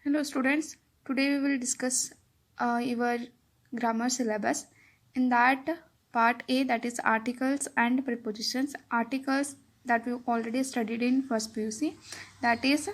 Hello students, today we will discuss your grammar syllabus. In that part A, that is articles and prepositions. Articles that we already studied in first PUC, that is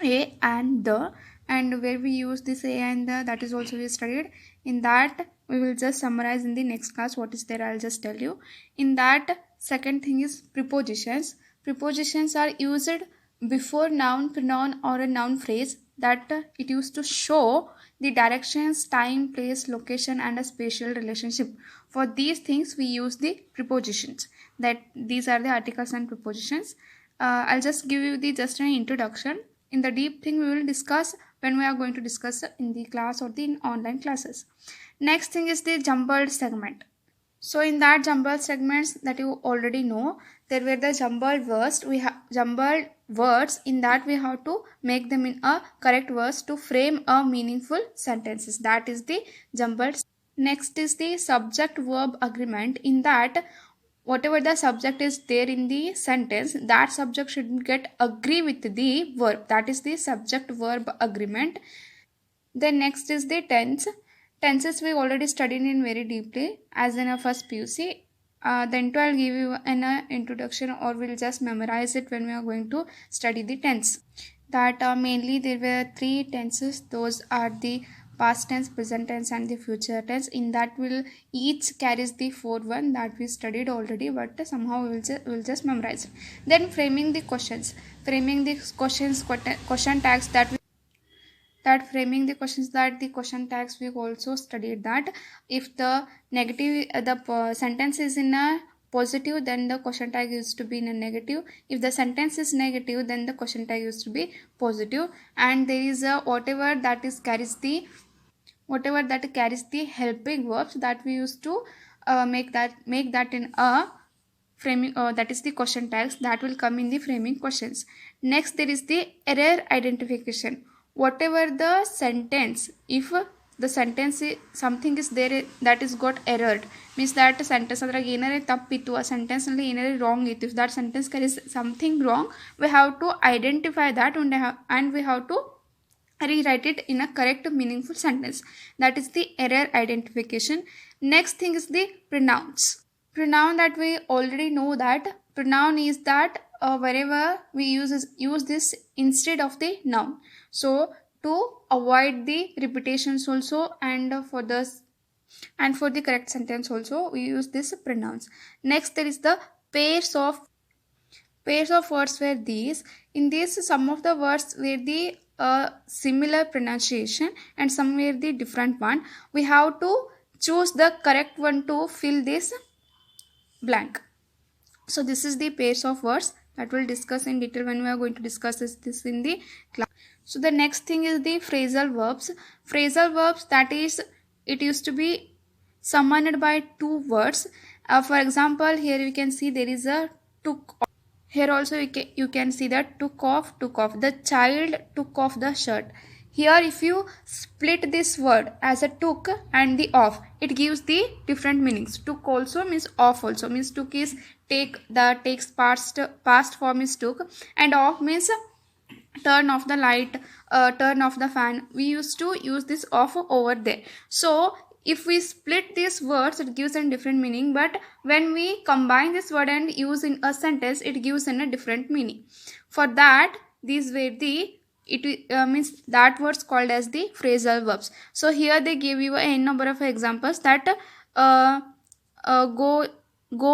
a and the, and where we use this a and the, that is also we studied. In that we will just summarize in the next class what is there. I'll just tell you. In that second thing is prepositions. Prepositions are used before noun, pronoun or a noun phrase that it used to show the directions, time, place, location and a spatial relationship. For these things we use the prepositions. That these are the articles and prepositions. I'll just give you the just an introduction. In the deep thing we will discuss when we are going to discuss in the class or the online classes. Next thing is the jumbled segment. So in that jumbled segments that you already know, there were the jumbled words. We have jumbled words. In that we have to make them in a correct words to frame a meaningful sentences. That is the jumbled. Next is the subject verb agreement. In that whatever the subject is there in the sentence, that subject should get agree with the verb. That is the subject verb agreement. Then next is the tense. Tenses we already studied in very deeply as in a first PUC. Then to I'll give you an introduction, or we'll just memorize it when we are going to study the tense. That mainly there were three tenses. Those are the past tense, present tense and the future tense. In that will each carries the four one that we studied already, but somehow we'll just memorize it. Then framing the questions. Framing the questions, question tags that framing the questions, that the question tags we also studied. That if the negative the sentence is in a positive, then the question tag used to be in a negative. If the sentence is negative, then the question tag used to be positive. And there is a whatever that carries the helping verbs, that we used to make that in a framing, that is the question tags that will come in the framing questions. Next there is the error identification. Whatever the sentence, if the sentence something is there that is got errored, means that sentence adrag ಏನರೇ ತಪ್ಪಿತ್ತು, ಆ sentence ನಲ್ಲಿ ಏನರೇ wrong ಇತ್ತು, if that sentence carries something wrong, we have to identify that and we have to rewrite it in a correct meaningful sentence. That is the error identification. Next thing is the pronouns. Pronoun, that we already know that pronoun is that wherever we use this instead of the noun. So to avoid the repetitions also, and for the correct sentence also we use this pronouns. Next there is the pairs of words were these. In this some of the words were the similar pronunciation and some were the different one. We have to choose the correct one to fill this blank. So this is the pairs of words that we'll discuss in detail when we are going to discuss this in the class. So the next thing is the phrasal verbs. Phrasal verbs, that is it used to be summoned by two words. For example, here you can see there is a took. Here also you can see that took off. The child took off the shirt. Here if you split this word as a took and the off, it gives the different meanings. Took also means off also means. Took is take, the takes past form is took, and off means turn off the light, turn off the fan. We used to use this off over there. So if we split these words, it gives a different meaning, but when we combine this word and use in a sentence, it gives in a different meaning. For that, these were the means that words called as the phrasal verbs. So here they give you a number of examples, that go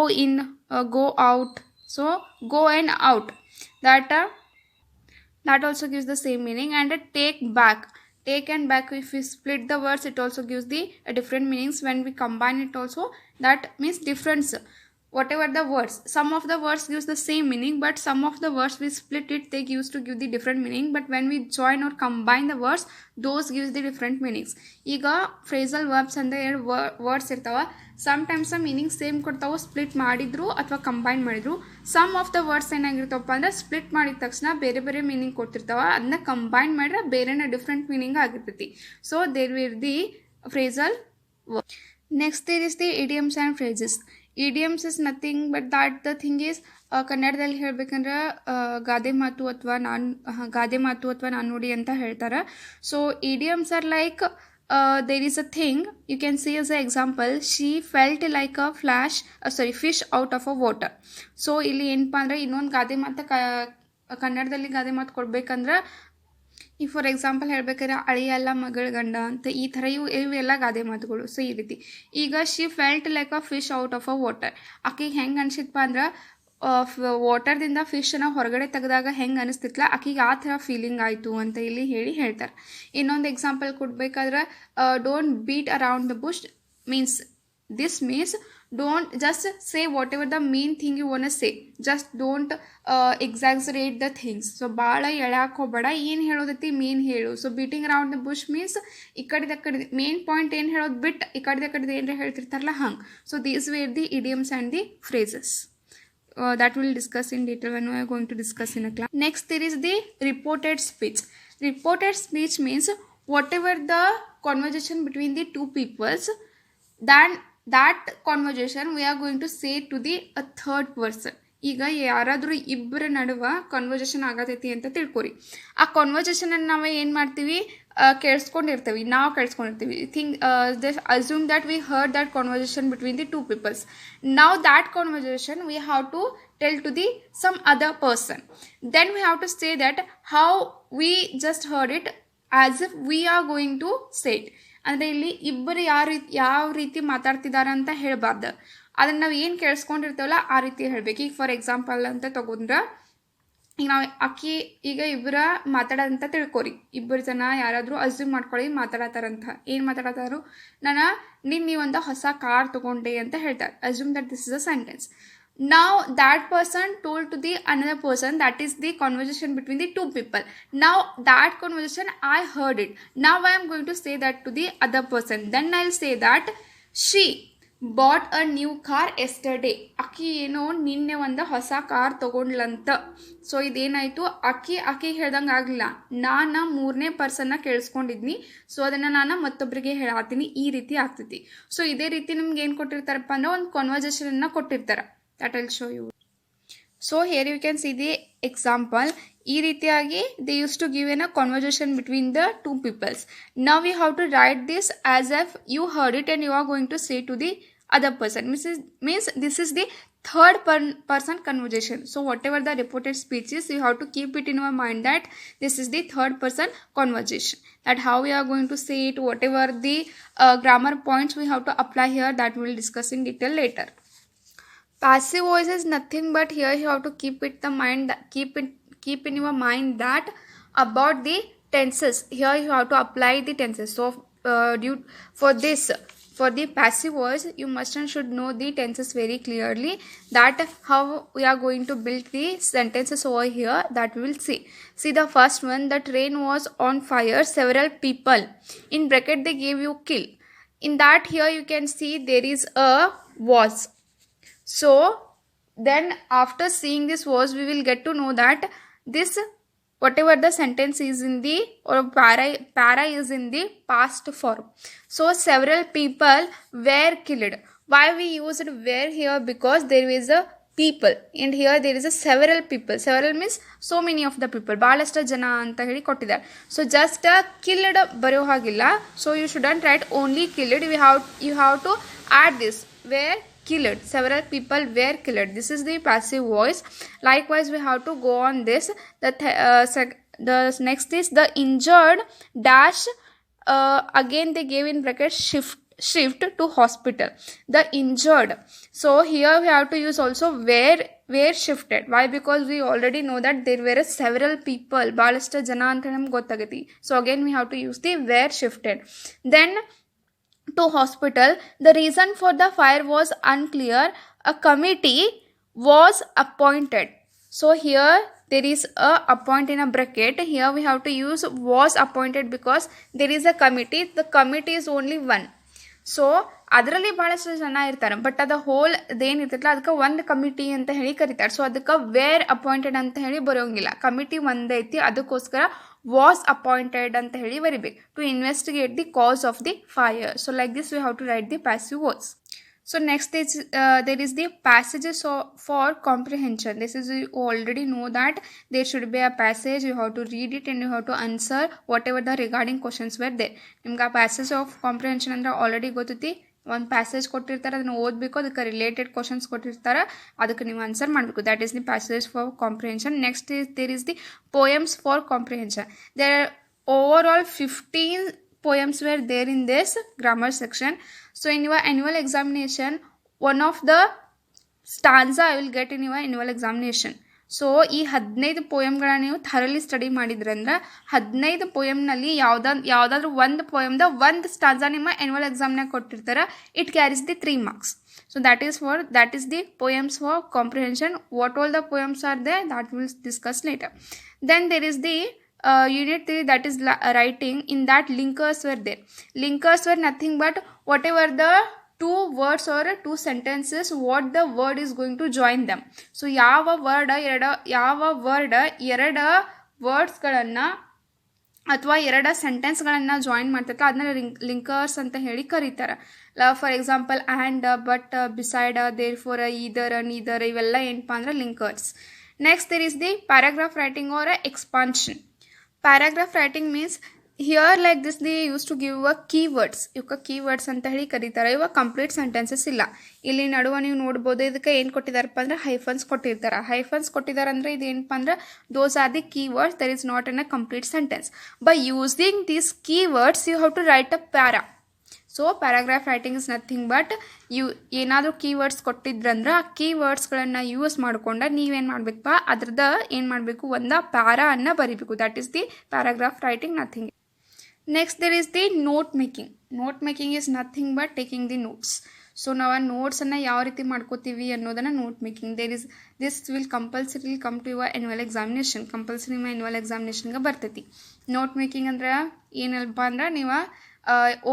in, go out. So go and out, that also gives the same meaning. And a take and back, if we split the words, it also gives the different meanings. When we combine it also, that means difference. Whatever the words, some of the words gives the same meaning, but some of the words we split it, they used to give the different meaning. But when we join or combine the words, those gives the different meanings. ಈಗ phrasal verbs ಅಂದ್ರೆ ಎರಡು words ಇರ್ತಾವ. Sometimes meaning same ಕೊಡ್ತಾವೆ split ಮಾಡಿದ್ರು ಅಥವಾ combine ಮಾಡಿದ್ರು. Some of the words ಏನಾಗಿರ್ತಾವಪ್ಪ ಅಂದ್ರೆ split ಮಾಡಿದ ತಕ್ಷಣ ಬೇರೆ ಬೇರೆ ಮೀನಿಂಗ್ ಕೊಡ್ತಿರ್ತಾವ, ಅದನ್ನ ಕಂಬೈನ್ ಮಾಡಿದ್ರೆ ಬೇರೆನೇ ಡಿಫ್ರೆಂಟ್ ಮೀನಿಂಗ್ ಆಗಿರ್ತೈತಿ. So there will the phrasal Next there is the idioms and phrases. Idioms is nothing but that the thing is ಕನ್ನಡದಲ್ಲಿ ಹೇಳ್ಬೇಕಂದ್ರೆ ಗಾದೆ ಮಾತು ಅಥವಾ ನಾಣ್ಣುಡಿ ಅಂತ ಹೇಳ್ತಾರೆ. So idioms are like there is a thing you can see as an example, she felt like a fish out of a water. So ಇಲ್ಲಿ ಏನಪ್ಪ ಅಂದ್ರೆ ಇನ್ನೊಂದು ಗಾದೆ ಮಾತು ಕನ್ನಡದಲ್ಲಿ ಗಾದೆ ಮಾತು ಕೊಡ್ಬೇಕಂದ್ರೆ, ಈ ಫಾರ್ ಎಕ್ಸಾಂಪಲ್ ಹೇಳ್ಬೇಕಾದ್ರೆ ಅಳಿಯಲ್ಲ ಮಗಳ ಗಂಡ ಅಂತ ಈ ಥರ ಇವೆಲ್ಲ ಗಾದೆ ಮಾತುಗಳು. ಸೊ ಈ ರೀತಿ ಈಗ she felt like a fish out of a water, ಆಕೆಗೆ ಹೆಂಗೆ ಅನ್ಸಿತ್ತಪ್ಪ ಅಂದ್ರೆ ವಾಟರ್ದಿಂದ ಫಿಶನ್ನು ಹೊರಗಡೆ ತೆಗೆದಾಗ ಹೆಂಗೆ ಅನಿಸ್ತಿತ್ತಲ್ಲ ಆಕೆಗೆ ಆ ಥರ ಫೀಲಿಂಗ್ ಆಯಿತು ಅಂತ ಇಲ್ಲಿ ಹೇಳ್ತಾರೆ. ಇನ್ನೊಂದು ಎಕ್ಸಾಂಪಲ್ ಕೊಡಬೇಕಾದ್ರೆ don't beat around the bush means don't just say whatever the main thing you want to say, just don't exaggerate the things. So ಭಾಳ ಎಳ್ಯಾಕೆ ಹೋಗಬೇಡ, ಏನು ಹೇಳೋದೈತಿ ಮೇನ್ ಹೇಳು. So beating around the bush means ಈ ಕಡೆದ ಕಡೆ main point ಏನು ಹೇಳೋದು ಬಿಟ್ಟು ಈ ಕಡೆದ ಏನರ ಹೇಳ್ತಿರ್ತಾರಲ್ಲ ಹಂಗೆ. So these where the idioms and the phrases that we'll discuss in detail when we are going to discuss in a class. Next there is the reported speech. Reported speech means whatever the conversation between the two peoples, then that conversation we are going to say to the a third person. ಈಗ ಯಾರಾದರೂ ಇಬ್ಬರ ನಡುವೆ conversation ಆಗತೈತಿ ಅಂತ ತಿಳ್ಕೊರಿ. ಆ ಕನ್ವರ್ಜೇಷನನ್ನು ನಾವು ಏನು ಮಾಡ್ತೀವಿ, ಕೇಳಿಸ್ಕೊಂಡಿರ್ತೀವಿ. Assume that we heard that conversation between the two peoples. ನಾವು that conversation we have to tell to the some other person. Then we have to say that how we just heard it as if we are going to say it. ಅಂದರೆ ಇಲ್ಲಿ ಇಬ್ಬರು ಯಾವ ರೀತಿ ಮಾತಾಡ್ತಿದ್ದಾರೆ ಅಂತ ಹೇಳಬಾರ್ದು, ಅದನ್ನು ನಾವು ಏನು ಕೇಳಿಸ್ಕೊಂಡಿರ್ತೇವಲ್ಲ ಆ ರೀತಿ ಹೇಳಬೇಕು. ಈಗ ಫಾರ್ ಎಕ್ಸಾಂಪಲ್ ಅಂತ ತಗೊಂಡ್ರೆ, ಈಗ ನಾವು ಈಗ ಇಬ್ಬರ ಮಾತಾಡೋದಂತ ತಿಳ್ಕೊರಿ. ಇಬ್ಬರು ಜನ ಯಾರಾದರೂ ಅಸ್ಯೂಮ್ ಮಾಡ್ಕೊಳ್ಳಿ ಮಾತಾಡತ್ತಾರಂತ. ಏನು ಮಾತಾಡತ್ತಾರು, ನೀನು ಒಂದು ಹೊಸ ಕಾರ್ ತೊಗೊಂಡೆ ಅಂತ ಹೇಳ್ತಾರೆ. Assume that this is a sentence. Now that person told to the another person, that is the conversation between the two people. Now that conversation I heard it. Now I am going to say that to the other person. Then I'll say that she bought a new car yesterday. ಅಕ್ಕಿ ಏನೋ ನಿನ್ನೆ ಒಂದು ಹೊಸ car ತೊಗೊಂಡ್ಲಂತ. So ಇದೇನಾಯಿತು, ಅಕ್ಕಿಗೆ ಹೇಳ್ದಂಗೆ ಆಗಲಿಲ್ಲ, ನಾನು ಮೂರನೇ ಪರ್ಸನ್ನ ಕೇಳಿಸ್ಕೊಂಡಿದ್ನಿ. ಸೊ ಅದನ್ನು ನಾನು ಮತ್ತೊಬ್ಬರಿಗೆ ಹೇಳತ್ತೀನಿ, ಈ ರೀತಿ ಆಗ್ತೈತಿ. ಸೊ ಇದೇ ರೀತಿ ನಿಮ್ಗೆ ಏನು ಕೊಟ್ಟಿರ್ತಾರಪ್ಪ ಅಂದ್ರೆ ಒಂದು ಕಾನ್ವರ್ಸೇಷನನ್ನು ಕೊಟ್ಟಿರ್ತಾರೆ. That I'll show you. So here you can see the example. ಈ ರೀತಿಯಾಗಿ they used to give in a conversation between the two peoples. Now we have to write this as if you heard it and you are going to say to the other person. Means this is the third person conversation. So whatever the reported speech is, you have to keep it in your mind that this is the third person conversation. That how we are going to say it, whatever the grammar points we have to apply here, that we will discuss in detail later. Passive voice is nothing but here you have to keep in your mind that about the tenses. Here you have to apply the tenses. So for the passive voice, you must and should know the tenses very clearly. That how we are going to build the sentences over here, that we will see. See the first one, the train was on fire, several people. In bracket they gave you kill. In that here you can see there is a was. So then after seeing this was, we will get to know that this whatever the sentence is in the or para is in the past form. So several people were killed. Why we used were here? Because there is a people and here there is a several people. Several means so many of the people. ಬಹಳಷ್ಟು ಜನ ಅಂತ ಹೇಳಿ ಕೊಟ್ಟಿದ್ದಾರೆ. So just killed ಬರೆಯೋ ಹಾಗಿಲ್ಲ. So you shouldn't write only killed. You have to add this where killed. Several people were killed. This is the passive voice. Likewise we have to go on this. The next is the injured dash. Again they gave in bracket shift to hospital. The injured. So here we have to use also where shifted. Why? Because we already know that there were several people. ಬಹಳಷ್ಟು ಜನ ಅಂತ ನಮ್ಗೆ ಗೊತ್ತಾಗೈತಿ. So again we have to use the where shifted. Then to hospital. The reason for the fire was unclear. A committee was appointed. So here there is a appoint in a bracket. Here we have to use was appointed because there is a committee. The committee is only one. So ಅದರಲ್ಲಿ ಭಾಳಷ್ಟು ಜನ ಇರ್ತಾರೆ, but ಅದು hole ಅದೇನಿರ್ತೈತಲ್ಲ ಅದಕ್ಕೆ ಒಂದು committee ಅಂತ ಹೇಳಿ ಕರೀತಾರೆ. ಸೊ ಅದಕ್ಕೆ ವೇರ್ ಅಪಾಯಿಂಟೆಡ್ ಅಂತ ಹೇಳಿ ಬರೋಂಗಿಲ್ಲ, ಕಮಿಟಿ ಒಂದೈತಿ, ಅದಕ್ಕೋಸ್ಕರ ವಾಸ್ ಅಪಾಯಿಂಟೆಡ್ ಅಂತ ಹೇಳಿ ಬರಿಬೇಕು. To investigate the cause of the fire. So like this we have to write the passive voice. So next is there is the passages for comprehension. This is, you already know that there should be a passage, you have to read it and you have to answer whatever the regarding questions were there. ನಿಮ್ಗೆ ಆ passage of comprehension ಅಂದರೆ already ಗೊತ್ತೈತಿ. ಒಂದು passage ಕೊಟ್ಟಿರ್ತಾರೆ, ಅದನ್ನು ಓದಬೇಕು, ಅದಕ್ಕೆ related questions ಕೊಟ್ಟಿರ್ತಾರೆ, ಅದಕ್ಕೆ ನೀವು ಆನ್ಸರ್ ಮಾಡಬೇಕು. That is the passage for comprehension. Next is there is the poems for comprehension. There are overall 15 poems were there in this grammar section. So in your annual examination, one of the stanza I will get in your annual examination. So ಈ 15 ಪೋಯಮ್ಗಳನ್ನ ನೀವು ಥರಲಿ study ಮಾಡಿದ್ರಂದ್ರೆ 15 ಪೋಯಮ್ನಲ್ಲಿ ಯಾವುದಾದ್ರೂ ಒಂದು ಪೋಯಮ್ದ ಒಂದು ಸ್ಟಾನ್ಸಾ ನಿಮ್ಮ annual ಎಕ್ಸಾಮ್ನಾಗ ಕೊಟ್ಟಿರ್ತಾರೆ. It carries the 3 marks. So that is the poems for comprehension. What all the poems are there, that we will discuss later. Then there is the unit 3, that is writing. In that linkers were there. Linkers were nothing but whatever the 2 words or 2 sentences, what the word is going to join them. So ಯಾವ word ಎರಡು ವರ್ಡ್ಸ್ಗಳನ್ನು ಅಥವಾ ಎರಡು ಸೆಂಟೆನ್ಸ್ಗಳನ್ನು join ಮಾಡ್ತೈತೆ, ಅದನ್ನ linkers ಅಂತ ಹೇಳಿ ಕರೀತಾರೆ. For example and, but, beside, therefore, either, neither, ಇವೆಲ್ಲ ಏನಪ್ಪ ಅಂದ್ರೆ linkers. Next there is the paragraph writing or expansion. Paragraph writing means here like this the use to give keywords. ಇವಕ್ಕೆ keywords ಅಂತ ಹೇಳಿ ಕರೀತಾರೆ. ಇವಾಗ ಕಂಪ್ಲೀಟ್ ಸೆಂಟೆನ್ಸಸ್ ಇಲ್ಲ. ಇಲ್ಲಿ ನಡುವೆ ನೀವು ನೋಡ್ಬೋದು, ಇದಕ್ಕೆ ಏನು ಕೊಟ್ಟಿದ್ದಾರಪ್ಪ ಅಂದ್ರೆ ಹೈಫನ್ಸ್ ಕೊಟ್ಟಿರ್ತಾರೆ. ಹೈಫನ್ಸ್ ಕೊಟ್ಟಿದ್ದಾರೆ ಅಂದರೆ ಇದು ಏನಪ್ಪ ಅಂದ್ರೆ those are the keywords. There is not in a complete sentence. By using these keywords you have to write a para. So paragraph writing is nothing but ಏನಾದರೂ ಕೀವರ್ಡ್ಸ್ ಕೊಟ್ಟಿದ್ರಂದ್ರೆ ಆ ಕೀವರ್ಡ್ಸ್ಗಳನ್ನು ಯೂಸ್ ಮಾಡ್ಕೊಂಡು ನೀವೇನು ಮಾಡಬೇಕಪ್ಪ, ಅದ್ರದ್ದು ಏನು ಮಾಡಬೇಕು, ಒಂದು ಪ್ಯಾರಾ ಅನ್ನು ಬರೀಬೇಕು. That is the paragraph writing, nothing. Next there is the note making. Note making is nothing but taking the notes. So ನಾವು ಆ ನೋಟ್ಸನ್ನು ಯಾವ ರೀತಿ ಮಾಡ್ಕೋತೀವಿ ಅನ್ನೋದನ್ನು note making. This will compulsory come to your annual examination. Compulsory ನಿಮ್ಮ annual ಎಕ್ಸಾಮಿನೇಷನ್ಗೆ ಬರ್ತೈತಿ. ನೋಟ್ ಮೇಕಿಂಗ್ ಅಂದ್ರೆ ಏನಲ್ಪ ಅಂದ್ರೆ ನೀವು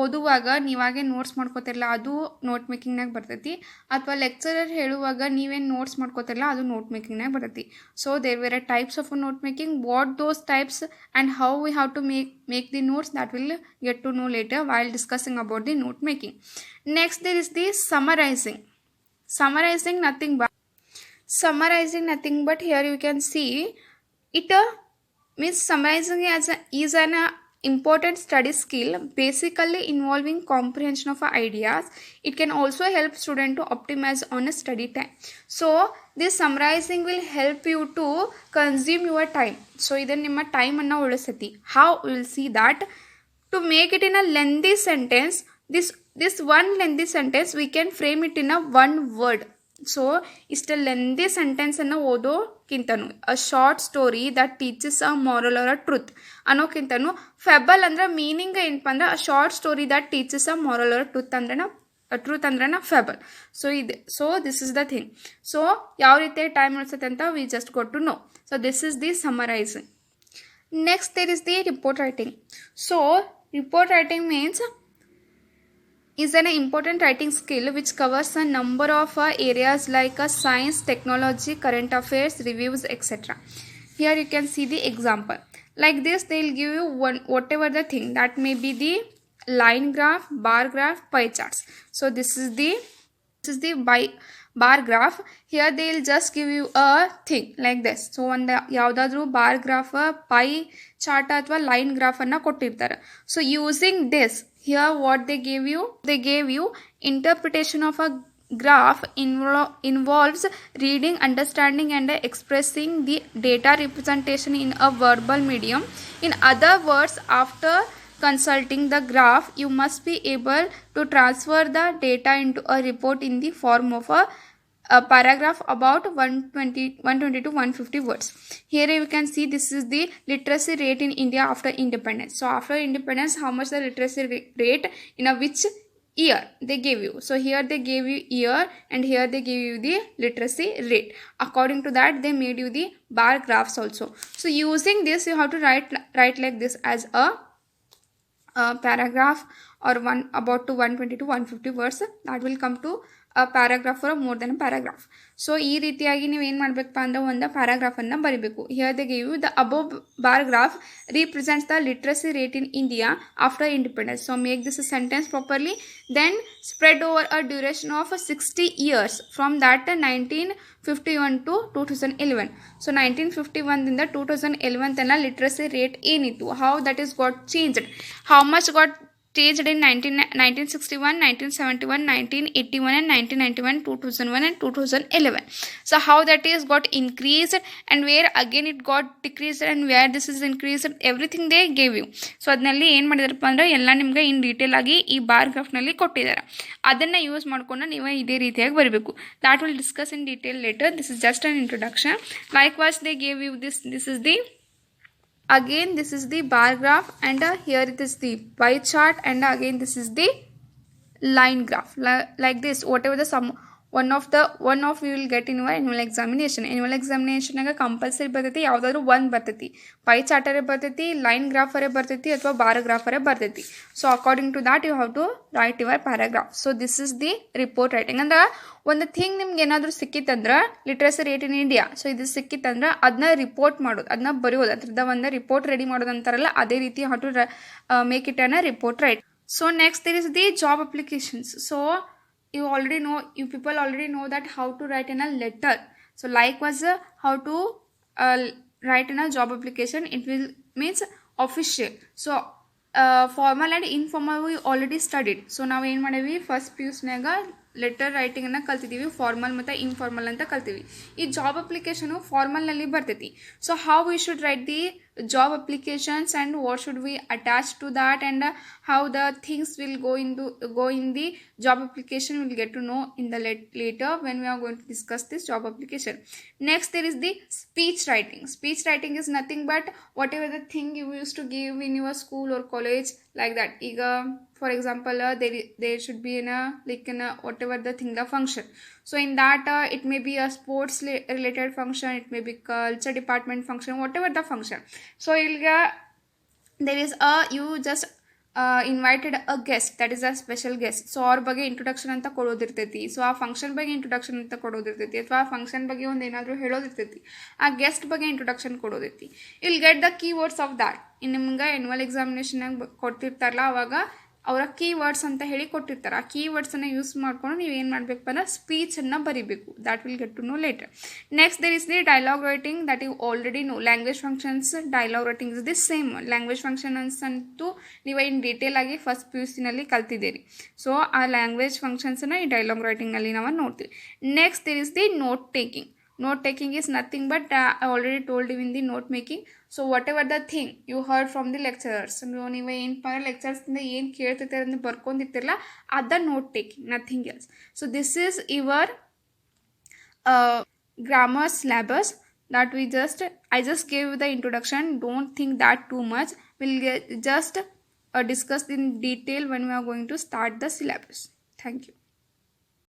ಓದುವಾಗ ನೀವಾಗೆ ನೋಟ್ಸ್ ಮಾಡ್ಕೋತಿರಲ್ಲ, ಅದು ನೋಟ್ ಮೇಕಿಂಗ್ನಾಗ ಬರ್ತೈತಿ. ಅಥವಾ ಲೆಕ್ಚರರ್ ಹೇಳುವಾಗ ನೀವೇನು ನೋಟ್ಸ್ ಮಾಡ್ಕೋತಿರಲ್ಲ, ಅದು ನೋಟ್ ಮೇಕಿಂಗ್ನಾಗ ಬರ್ತೈತಿ. So there were are types of note making. What those types and how we have to make the notes, that will get to know later while discussing about the note making. Next there is the summarizing. Summarizing nothing but here you can see it means summarizing is an important study skill basically involving comprehension of ideas. It can also help student to optimize on a study time. So this summarizing will help you to consume your time. So idan nimma time anna ulisati. How we will see that. To make it in a lengthy sentence, this one lengthy sentence we can frame it in a one word. So ಇಷ್ಟ lengthy ಸೆಂಟೆನ್ಸನ್ನು ಓದೋಕ್ಕಿಂತನೂ a short story that teaches a moral or a truth ಅನ್ನೋಕ್ಕಿಂತನೂ fable ಅಂದ್ರೆ meaning ಏನಪ್ಪ ಅಂದ್ರೆ a short story that teaches a moral or truth ಅಂದ್ರೆನ fable. So this is the thing. So ಯಾವ ರೀತಿ ಟೈಮ್ ಉಳಿಸುತ್ತೆ ಅಂತ we just got to know. So this is the summarising. Next there is the report writing. So report writing means is an important writing skill which covers a number of areas like science, technology, current affairs, reviews, etc. Here you can see the example. Like this, they will give you whatever the thing, that may be the line graph, bar graph, pie charts. So this is the bar graph. Here they will just give you a thing like this. So ಒಂದು ಯಾವುದಾದ್ರೂ bar graph, pi chart ಅಥವಾ line ಗ್ರಾಫನ್ನು ಕೊಟ್ಟಿರ್ತಾರೆ. So using this, here what they gave you interpretation of a graph involves reading, understanding and expressing the data representation in a verbal medium. In other words, after consulting the graph, you must be able to transfer the data into a report in the form of a paragraph about 120 to 150 words. Here you can see this is the literacy rate in India after independence. So after independence, how much the literacy rate in a which year they gave you. So here they gave you year and here they gave you the literacy rate. According to that, they made you the bar graphs also. So using this, you have to write like this as a paragraph or about to 120 to 150 words. That will come to a paragraph or more than a paragraph. So ಈ ರೀತಿಯಾಗಿ ನೀವು ಏನು ಮಾಡಬೇಕಪ್ಪ ಅಂದರೆ ಒಂದು ಪ್ಯಾರಾಗ್ರಾಫನ್ನು ಬರೀಬೇಕು. Here they give you the above paragraph represents the literacy rate in India after independence. So make this a sentence properly, then spread over a duration of 60 years from that 1951 to 2011. So 1951 ದಿಂದ 2011 ತನಕ literacy rate ಏನಿತ್ತು, how that is got changed, how much got changed in 1961, 1971, 1981 and 1991, 2001 and 2011. So how that is got increased and where again it got decreased and where this is increased, everything they gave you. So ಅದನ್ನಲ್ಲಿ ಏನು ಮಾಡಿದಾರಪ್ಪ ಅಂದರೆ ಎಲ್ಲ ನಿಮಗೆ ಇನ್ detail ಆಗಿ ಈ bar ಗ್ರಾಫ್ನಲ್ಲಿ ಕೊಟ್ಟಿದ್ದಾರೆ. ಅದನ್ನು ಯೂಸ್ ಮಾಡಿಕೊಂಡು ನೀವು ಇದೇ ರೀತಿಯಾಗಿ ಬರಬೇಕು. That will discuss in detail later. This is just an introduction. Like was they gave you this is the again this is the bar graph, and here it is the pie chart, and again this is the line graph. Like this, whatever the sum one of you will get in your annual examination ಆಗ compulsory ಬರ್ತೈತಿ, ಯಾವುದಾದ್ರೂ ಒಂದು ಬರ್ತೈತಿ. Pi ಚಾರ್ಟರೇ ಬರ್ತೈತಿ, line ಗ್ರಾಫರೇ ಬರ್ತೈತಿ, ಅಥವಾ bar ಗ್ರಾಫರೇ ಬರ್ತೈತಿ. So according to that you have to write your paragraph. So this is the report writing. ಅಂದ್ರೆ ಒಂದು ಥಿಂಗ್ ನಿಮ್ಗೆ ಏನಾದರೂ ಸಿಕ್ಕಿತ್ತಂದ್ರೆ literacy rate in India, so ಇದು ಸಿಕ್ಕಿತ್ತಂದ್ರೆ ಅದನ್ನ ರಿಪೋರ್ಟ್ ಮಾಡೋದು, ಅದನ್ನ ಬರೆಯೋದು, ಅದ್ರದ್ದು ಒಂದು ರಿಪೋರ್ಟ್ ರೆಡಿ ಮಾಡೋದು ಅಂತಾರಲ್ಲ, ಅದೇ ರೀತಿ how to make it an report write. So next there is the job applications. So you people already know that how to write in a letter. So likewise how to write in a job application, it will means official. So formal and informal we already studied. So ನಾವು ಏನು ಮಾಡೀವಿ, first PUCನಾಗ letter ರೈಟಿಂಗನ್ನು ಕಲ್ತಿದ್ದೀವಿ, formal ಮತ್ತು informal ಅಂತ ಕಲ್ತೀವಿ. ಈ job application ಫಾರ್ಮಲ್ನಲ್ಲಿ ಬರ್ತೈತಿ. So how we should write the job applications and what should we attach to that, and how the things will go in the job application, we'll get to know in the later when we are going to discuss this job application. Next there is the speech writing. Speech writing is nothing but whatever the thing you used to give in your school or college, like that. For example there should be in a whatever the thing, the function. So in that it may be a sports related function, it may be culture department function, whatever the function. So there is you just invited a guest, that is a special guest. So ಅವ್ರ ಬಗ್ಗೆ introduction ಅಂತ ಕೊಡೋದಿರ್ತೈತಿ. So ಆ function ಬಗ್ಗೆ introduction ಅಂತ ಕೊಡೋದಿರ್ತೈತಿ, ಅಥವಾ ಆ function ಬಗ್ಗೆ ಒಂದು ಏನಾದರೂ ಹೇಳೋದಿರ್ತೈತಿ, ಆ ಗೆಸ್ಟ್ ಬಗ್ಗೆ ಇಂಟ್ರೊಡಕ್ಷನ್ ಕೊಡೋದೈತಿ. Will get the keywords of that. ಇನ್ನು ನಿಮ್ಗೆ ಆ್ಯನ್ಯುವಲ್ ಎಕ್ಸಾಮಿನೇಷನಾಗ ಕೊಡ್ತಿರ್ತಾರಲ್ಲ, ಅವಾಗ ಅವರ ಕೀವರ್ಡ್ಸ್ ಅಂತ ಹೇಳಿ ಕೊಟ್ಟಿರ್ತಾರೆ. ಆ ಕೀವರ್ಡ್ಸನ್ನು ಯೂಸ್ ಮಾಡ್ಕೊಂಡು ನೀವು ಏನು ಮಾಡಬೇಕಪ್ಪ ಅಂದ್ರೆ ಸ್ಪೀಚನ್ನು ಬರೀಬೇಕು. That will get to know later. Next there is the dialogue writing, that you already know. Language functions, dialogue writing is the same. Language functions ಅಂತೂ ನೀವು ಇನ್ ಡೀಟೇಲ್ ಆಗಿ ಫಸ್ಟ್ PUCನಲ್ಲಿ ಕಲ್ತಿದ್ದೀರಿ. ಸೊ ಆ ಲ್ಯಾಂಗ್ವೇಜ್ ಫಂಕ್ಷನ್ಸನ್ನು ಈ ಡೈಲಾಗ್ ರೈಟಿಂಗಲ್ಲಿ ನಾವು ನೋಡ್ತೀವಿ. Next there is the note taking. Note taking is nothing but I already told you in the note making. So whatever the thing you heard from the lecturers, ನೀವು ಏನಪ್ಪ ಲೆಕ್ಚರ್ಸ್ನಿಂದ ಏನು ಕೇಳ್ತಿರ್ತಾರೆ ಅಂತ ಬರ್ಕೊಂಡಿರ್ತಿರಲ್ಲ, ಅದ note taking, nothing else. So this is your grammar syllabus that I just gave the introduction. Don't think that too much. We'll just discuss in detail when we are going to start the syllabus. Thank you.